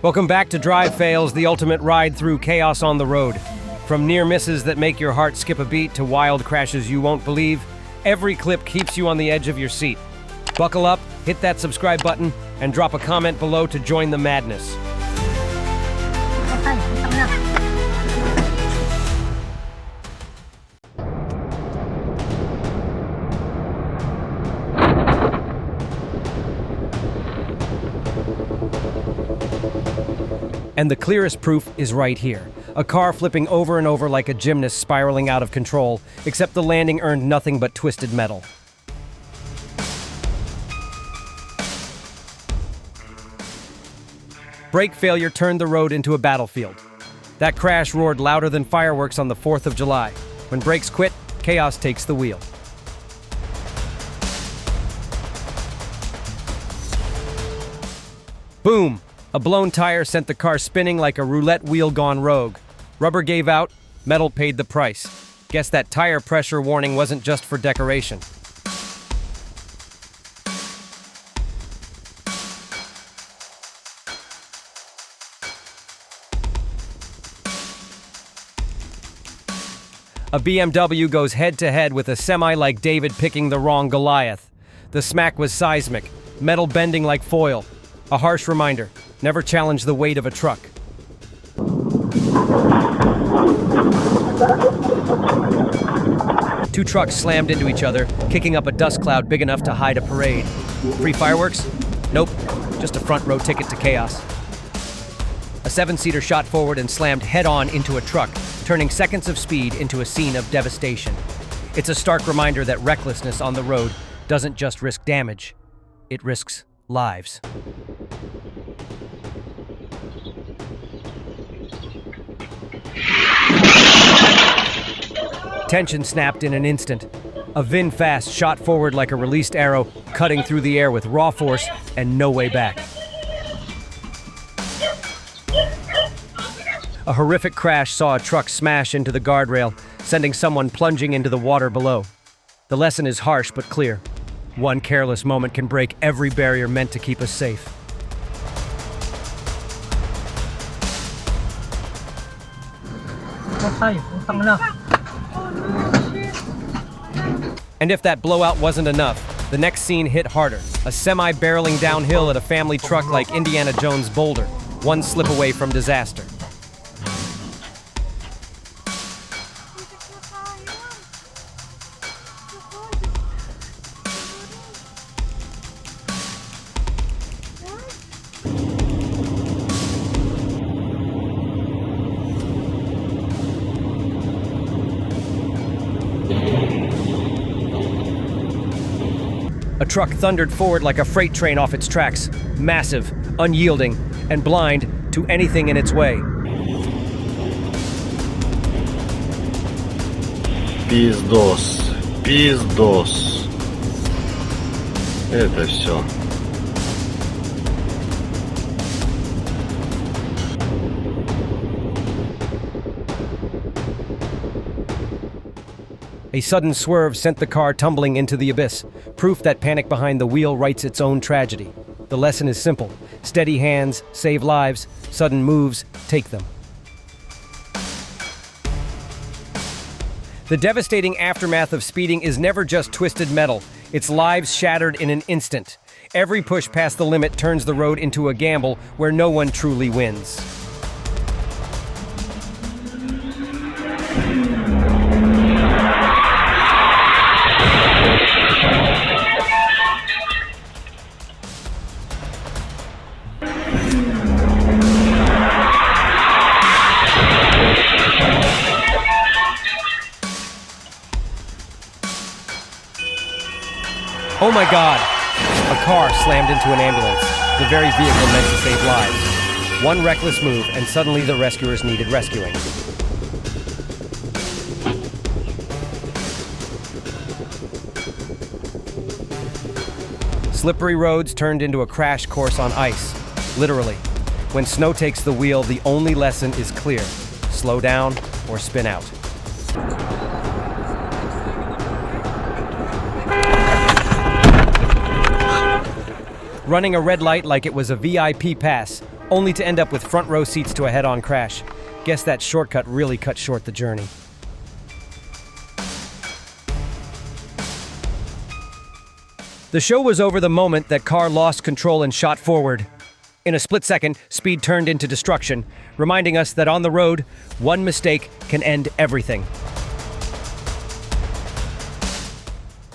Welcome back to Drive Fails, the ultimate ride through chaos on the road. From near misses that make your heart skip a beat to wild crashes you won't believe, every clip keeps you on the edge of your seat. Buckle up, hit that subscribe button, and drop a comment below to join the madness. And the clearest proof is right here. A car flipping over and over like a gymnast spiraling out of control, except the landing earned nothing but twisted metal. Brake failure turned the road into a battlefield. That crash roared louder than fireworks on the 4th of July. When brakes quit, chaos takes the wheel. Boom! A blown tire sent the car spinning like a roulette wheel gone rogue. Rubber gave out, metal paid the price. Guess that tire pressure warning wasn't just for decoration. A BMW goes head-to-head with a semi like David picking the wrong Goliath. The smack was seismic, metal bending like foil. A harsh reminder, never challenge the weight of a truck. Two trucks slammed into each other, kicking up a dust cloud big enough to hide a parade. Free fireworks? Nope, just a front row ticket to chaos. A 7-seater shot forward and slammed head-on into a truck, turning seconds of speed into a scene of devastation. It's a stark reminder that recklessness on the road doesn't just risk damage, it risks lives. Tension snapped in an instant. A VIN-fast shot forward like a released arrow, cutting through the air with raw force and no way back. A horrific crash saw a truck smash into the guardrail, sending someone plunging into the water below. The lesson is harsh but clear. One careless moment can break every barrier meant to keep us safe. And if that blowout wasn't enough, the next scene hit harder. A semi barreling downhill at a family truck like Indiana Jones' Boulder, one slip away from disaster. A truck thundered forward like a freight train off its tracks, massive, unyielding, and blind to anything in its way. Пиздос, пиздос. Это все. A sudden swerve sent the car tumbling into the abyss, proof that panic behind the wheel writes its own tragedy. The lesson is simple. Steady hands save lives, sudden moves take them. The devastating aftermath of speeding is never just twisted metal. It's lives shattered in an instant. Every push past the limit turns the road into a gamble where no one truly wins. Oh my God! A car slammed into an ambulance, the very vehicle meant to save lives. One reckless move, and suddenly the rescuers needed rescuing. Slippery roads turned into a crash course on ice, literally. When snow takes the wheel, the only lesson is clear. Slow down or spin out. Running a red light like it was a VIP pass, only to end up with front row seats to a head-on crash. Guess that shortcut really cut short the journey. The show was over the moment that car lost control and shot forward. In a split second, speed turned into destruction, reminding us that on the road, one mistake can end everything.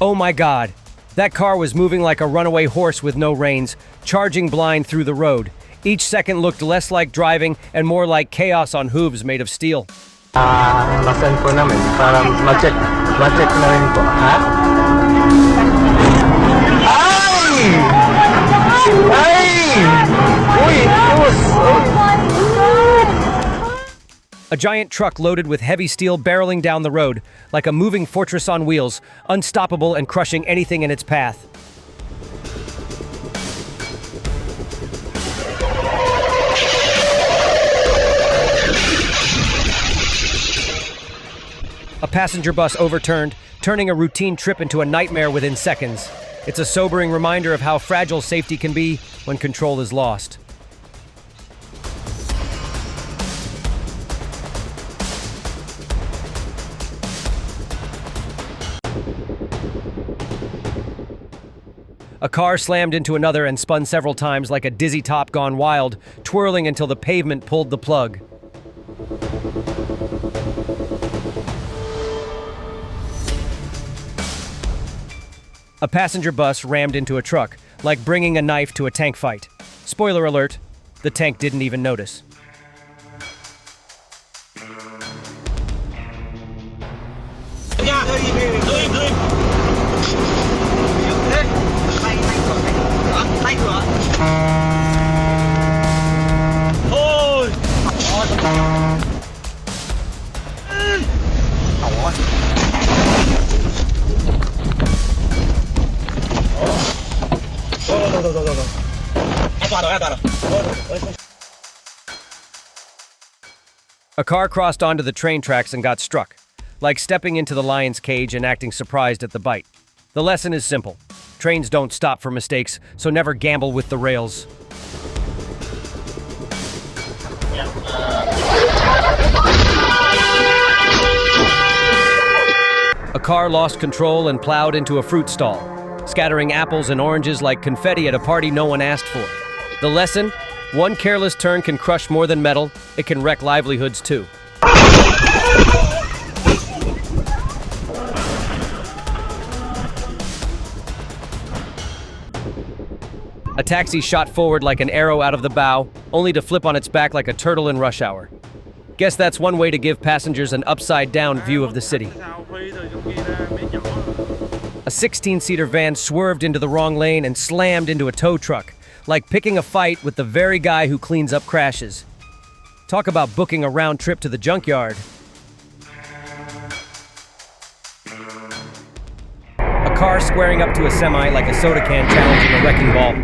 Oh my God, that car was moving like a runaway horse with no reins, charging blind through the road. Each second looked less like driving and more like chaos on hooves made of steel. Masan po namin para ma-check na rin po. Ha? A giant truck loaded with heavy steel barreling down the road, like a moving fortress on wheels, unstoppable and crushing anything in its path. A passenger bus overturned, turning a routine trip into a nightmare within seconds. It's a sobering reminder of how fragile safety can be when control is lost. A car slammed into another and spun several times like a dizzy top gone wild, twirling until the pavement pulled the plug. A passenger bus rammed into a truck, like bringing a knife to a tank fight. Spoiler alert, the tank didn't even notice. A car crossed onto the train tracks and got struck, like stepping into the lion's cage and acting surprised at the bite. The lesson is simple. Trains don't stop for mistakes, so never gamble with the rails. A car lost control and plowed into a fruit stall, scattering apples and oranges like confetti at a party no one asked for. The lesson? One careless turn can crush more than metal, it can wreck livelihoods too. A taxi shot forward like an arrow out of the bow, only to flip on its back like a turtle in rush hour. Guess that's one way to give passengers an upside-down view of the city. A 16-seater van swerved into the wrong lane and slammed into a tow truck, like picking a fight with the very guy who cleans up crashes. Talk about booking a round trip to the junkyard. A car squaring up to a semi like a soda can challenging a wrecking ball.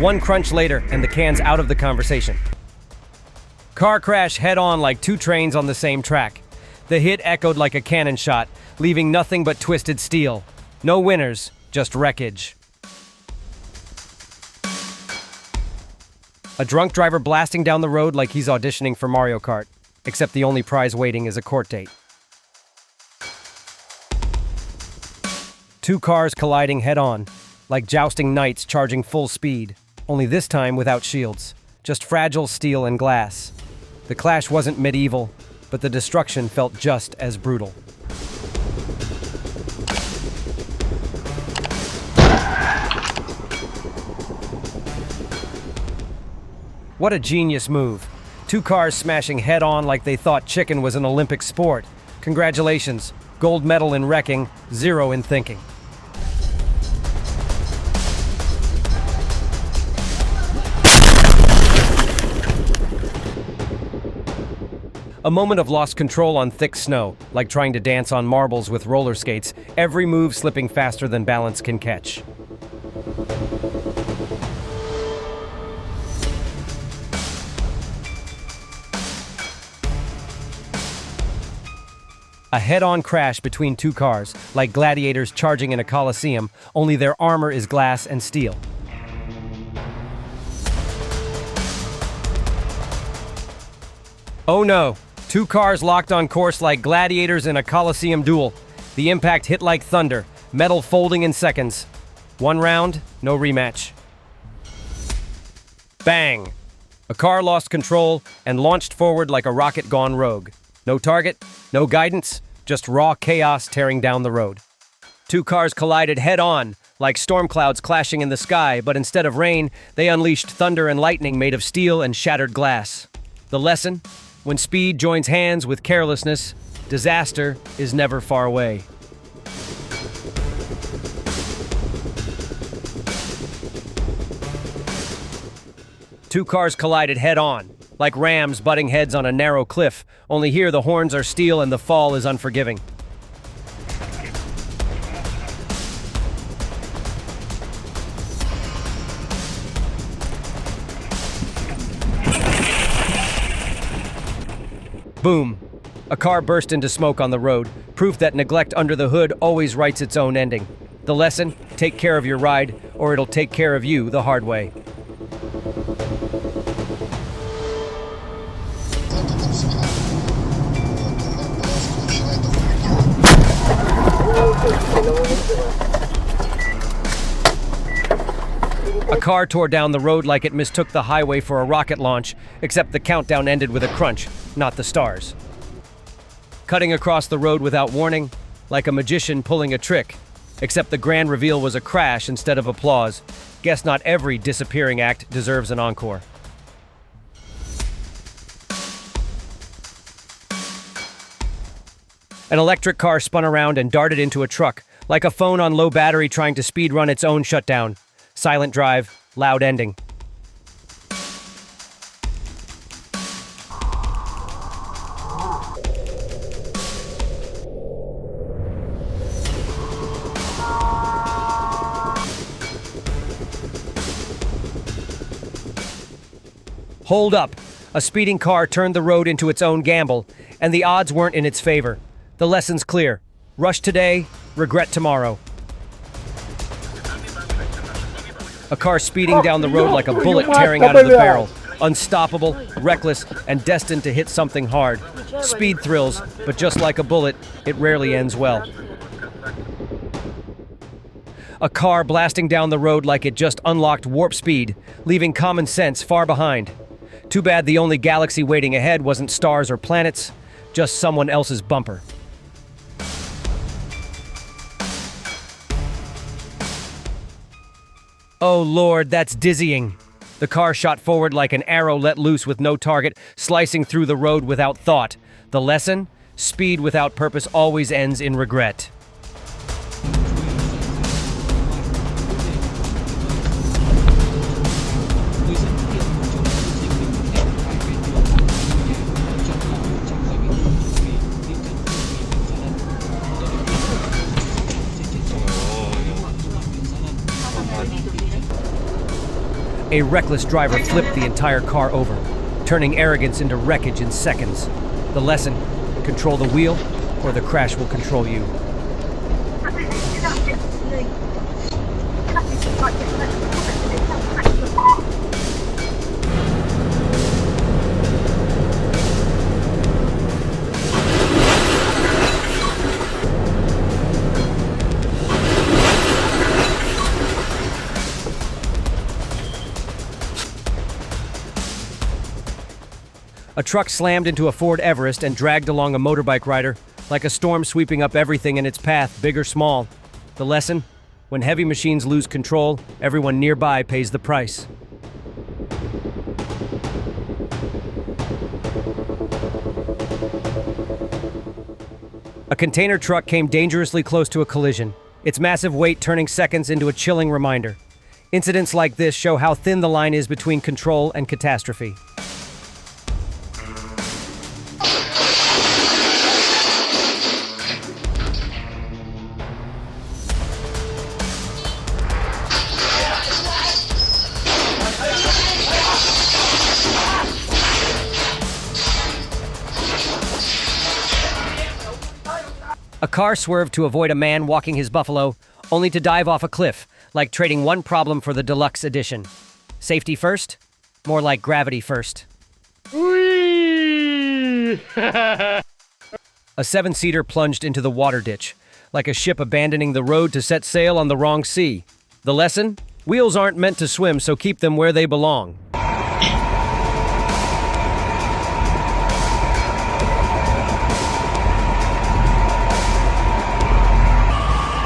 One crunch later, and the can's out of the conversation. Car crash head-on like two trains on the same track. The hit echoed like a cannon shot, leaving nothing but twisted steel. No winners, just wreckage. A drunk driver blasting down the road like he's auditioning for Mario Kart, except the only prize waiting is a court date. Two cars colliding head-on, like jousting knights charging full speed, only this time without shields, just fragile steel and glass. The clash wasn't medieval, but the destruction felt just as brutal. What a genius move. Two cars smashing head-on like they thought chicken was an Olympic sport. Congratulations. Gold medal in wrecking, 0 in thinking. A moment of lost control on thick snow, like trying to dance on marbles with roller skates, every move slipping faster than balance can catch. A head-on crash between two cars, like gladiators charging in a coliseum, only their armor is glass and steel. Oh no! Two cars locked on course like gladiators in a Colosseum duel. The impact hit like thunder, metal folding in seconds. One round, no rematch. Bang! A car lost control and launched forward like a rocket gone rogue. No target, no guidance, just raw chaos tearing down the road. Two cars collided head-on, like storm clouds clashing in the sky, but instead of rain, they unleashed thunder and lightning made of steel and shattered glass. The lesson? When speed joins hands with carelessness, disaster is never far away. Two cars collided head-on, like rams butting heads on a narrow cliff, only here the horns are steel and the fall is unforgiving. Boom! A car burst into smoke on the road, proof that neglect under the hood always writes its own ending. The lesson? Take care of your ride, or it'll take care of you the hard way. A car tore down the road like it mistook the highway for a rocket launch, except the countdown ended with a crunch, not the stars. Cutting across the road without warning, like a magician pulling a trick, except the grand reveal was a crash instead of applause. Guess not every disappearing act deserves an encore. An electric car spun around and darted into a truck, like a phone on low battery trying to speed run its own shutdown. Silent drive, loud ending. Hold up! A speeding car turned the road into its own gamble, and the odds weren't in its favor. The lesson's clear. Rush today, regret tomorrow. A car speeding down the road like a bullet tearing out of the barrel. Unstoppable, reckless, and destined to hit something hard. Speed thrills, but just like a bullet, it rarely ends well. A car blasting down the road like it just unlocked warp speed, leaving common sense far behind. Too bad the only galaxy waiting ahead wasn't stars or planets, just someone else's bumper. Oh Lord, that's dizzying. The car shot forward like an arrow let loose with no target, slicing through the road without thought. The lesson? Speed without purpose always ends in regret. A reckless driver flipped the entire car over, turning arrogance into wreckage in seconds. The lesson: control the wheel, or the crash will control you. A truck slammed into a Ford Everest and dragged along a motorbike rider, like a storm sweeping up everything in its path, big or small. The lesson? When heavy machines lose control, everyone nearby pays the price. A container truck came dangerously close to a collision, its massive weight turning seconds into a chilling reminder. Incidents like this show how thin the line is between control and catastrophe. A car swerved to avoid a man walking his buffalo, only to dive off a cliff, like trading one problem for the deluxe edition. Safety first? More like gravity first. Whee! A 7-seater plunged into the water ditch, like a ship abandoning the road to set sail on the wrong sea. The lesson? Wheels aren't meant to swim, so keep them where they belong.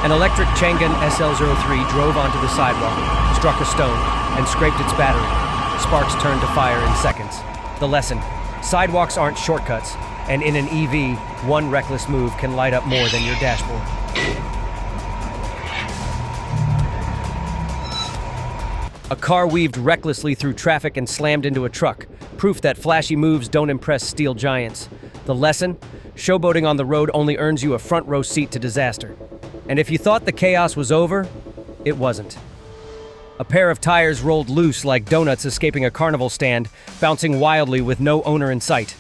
An electric Changan SL03 drove onto the sidewalk, struck a stone, and scraped its battery. Sparks turned to fire in seconds. The lesson: sidewalks aren't shortcuts, and in an EV, one reckless move can light up more than your dashboard. A car weaved recklessly through traffic and slammed into a truck, proof that flashy moves don't impress steel giants. The lesson? Showboating on the road only earns you a front row seat to disaster. And if you thought the chaos was over, it wasn't. A pair of tires rolled loose like donuts escaping a carnival stand, bouncing wildly with no owner in sight.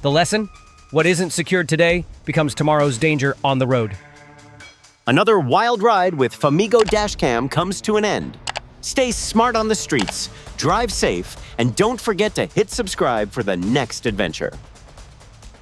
The lesson? What isn't secured today becomes tomorrow's danger on the road. Another wild ride with Famigo Dashcam comes to an end. Stay smart on the streets, drive safe, and don't forget to hit subscribe for the next adventure.